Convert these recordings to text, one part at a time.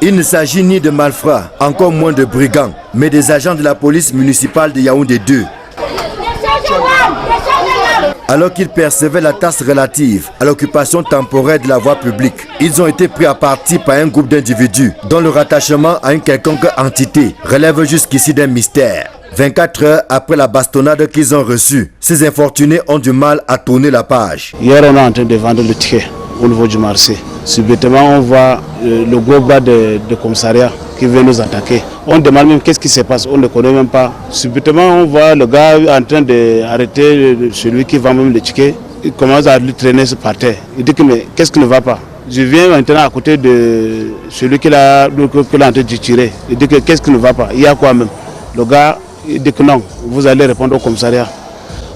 Il ne s'agit ni de malfrats, encore moins de brigands, mais des agents de la police municipale de Yaoundé 2. Alors qu'ils percevaient la taxe relative à l'occupation temporaire de la voie publique, ils ont été pris à partie par un groupe d'individus dont le rattachement à une quelconque entité relève jusqu'ici d'un mystère. 24 heures après la bastonnade qu'ils ont reçue, ces infortunés ont du mal à tourner la page. Hier, on est en train de vendre le ticket au niveau du marché. Subitement, on voit le gros bas de commissariat qui vient nous attaquer. On demande même qu'est-ce qui se passe, on ne connaît même pas. Subitement, on voit le gars en train d'arrêter celui qui vend même le ticket. Il commence à lui traîner par terre. Il dit que mais qu'est-ce qui ne va pas? Je viens maintenant à côté de celui qui l'a en train de tirer. Il dit que qu'est-ce qui ne va pas? Il y a quoi même? Le gars il dit que non, vous allez répondre au commissariat.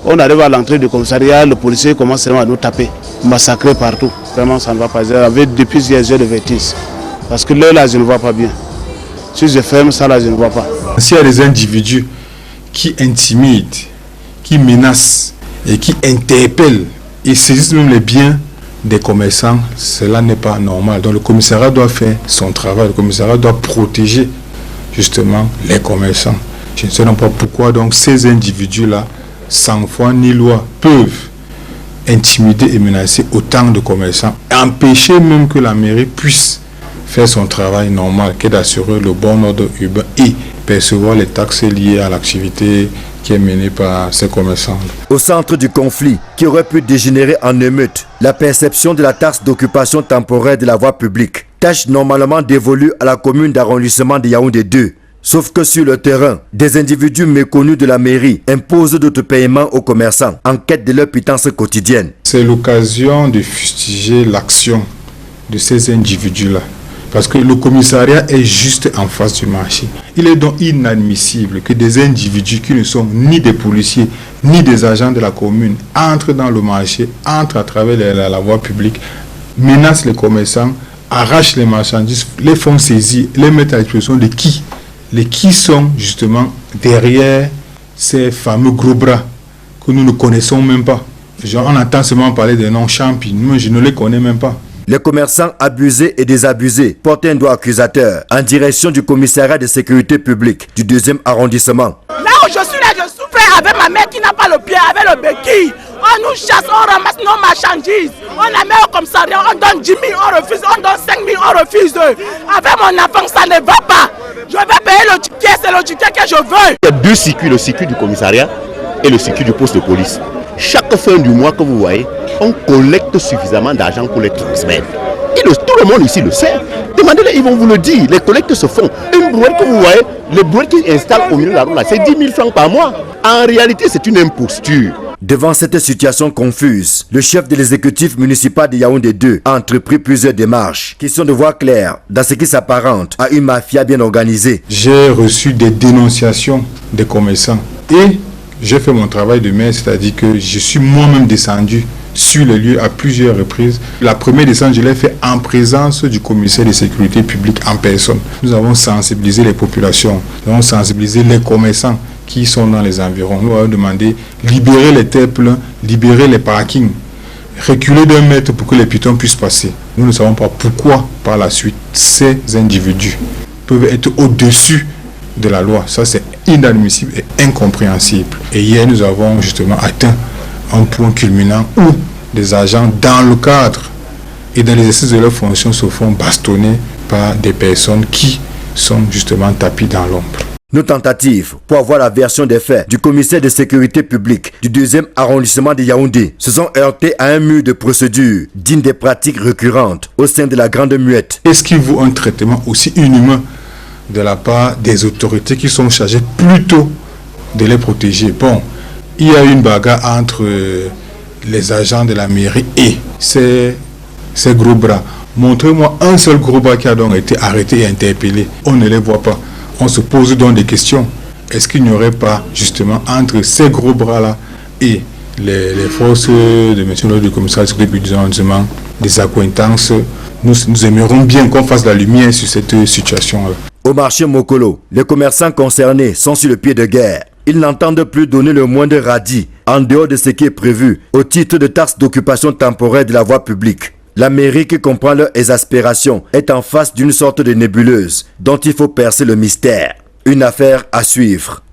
On arrive à l'entrée du commissariat, le policier commence à nous taper, massacrer partout. Vraiment, ça ne va pas. Depuis hier, j'ai le vertige. Parce que là, je ne vois pas bien. Si je ferme ça, là, je ne vois pas. S'il y a des individus qui intimident, qui menacent et qui interpellent et saisissent même les biens des commerçants, cela n'est pas normal. Donc le commissariat doit faire son travail. Le commissariat doit protéger justement les commerçants. Je ne sais pas pourquoi donc ces individus-là, sans foi ni loi, peuvent intimider et menacer autant de commerçants, empêcher même que la mairie puisse faire son travail normal, qui est d'assurer le bon ordre urbain et percevoir les taxes liées à l'activité qui est menée par ces commerçants. Au centre du conflit, qui aurait pu dégénérer en émeute, la perception de la taxe d'occupation temporaire de la voie publique, tâche normalement dévolue à la commune d'arrondissement de Yaoundé 2. Sauf que sur le terrain, des individus méconnus de la mairie imposent d'autres paiements aux commerçants en quête de leur pitance quotidienne. C'est l'occasion de fustiger l'action de ces individus-là. Parce que le commissariat est juste en face du marché. Il est donc inadmissible que des individus qui ne sont ni des policiers, ni des agents de la commune entrent dans le marché, entrent à travers la voie publique, menacent les commerçants, arrachent les marchandises, les font saisir, les mettent à disposition de qui? Les qui sont justement derrière ces fameux gros bras que nous ne connaissons même pas. Genre, on entend seulement parler des noms champions, mais je ne les connais même pas. Les commerçants abusés et désabusés portent un doigt accusateur en direction du commissariat de sécurité publique du 2e arrondissement. Là où je suis là, je souffre avec ma mère qui n'a pas le pied, avec le béquille. On nous chasse, on ramasse nos marchandises. On la met au commissariat, on donne 10 000, on refuse, on donne 5 000, on refuse. Avec mon enfant, ça ne va pas. Je vais payer le ticket, c'est le ticket que je veux. Il y a deux circuits, le circuit du commissariat et le circuit du poste de police. Chaque fin du mois que vous voyez, on collecte suffisamment d'argent pour les transmettre. Tout le monde ici le sait. Demandez-les, ils vont vous le dire. Les collectes se font. Une brouette que vous voyez, le brouette qu'ils installent au milieu de la route, c'est 10 000 francs par mois. En réalité, c'est une imposture. Devant cette situation confuse, le chef de l'exécutif municipal de Yaoundé 2 a entrepris plusieurs démarches qui sont de voir clair dans ce qui s'apparente à une mafia bien organisée. J'ai reçu des dénonciations des commerçants et j'ai fait mon travail de maire, c'est-à-dire que je suis moi-même descendu sur le lieu à plusieurs reprises. La première descente, je l'ai fait en présence du commissaire de sécurité publique en personne. Nous avons sensibilisé les populations, nous avons sensibilisé les commerçants qui sont dans les environs. Nous avons demandé libérer les terres pleins, libérer les parkings, reculer d'un mètre pour que les piétons puissent passer. Nous ne savons pas pourquoi, par la suite, ces individus peuvent être au-dessus de la loi. Ça, c'est inadmissible et incompréhensible. Et hier, nous avons justement atteint un point culminant où des agents, dans le cadre et dans l'exercice de leurs fonctions, se font bastonner par des personnes qui sont justement tapis dans l'ombre. Nos tentatives pour avoir la version des faits du commissaire de sécurité publique du 2e arrondissement de Yaoundé se sont heurtées à un mur de procédures dignes des pratiques récurrentes au sein de la Grande Muette. Est-ce qu'il vaut un traitement aussi inhumain de la part des autorités qui sont chargées plutôt de les protéger? Bon, il y a une bagarre entre les agents de la mairie et ces gros bras. Montrez-moi un seul gros bras qui a donc été arrêté et interpellé. On ne les voit pas. On se pose donc des questions. Est-ce qu'il n'y aurait pas justement entre ces gros bras-là et les forces de monsieur le commissaire de sécurité publique des accointances? Nous aimerions bien qu'on fasse la lumière sur cette situation-là. Au marché Mokolo, les commerçants concernés sont sur le pied de guerre. Ils n'entendent plus donner le moindre radis en dehors de ce qui est prévu au titre de taxe d'occupation temporaire de la voie publique. La mairie qui comprend leur exaspération est en face d'une sorte de nébuleuse dont il faut percer le mystère. Une affaire à suivre.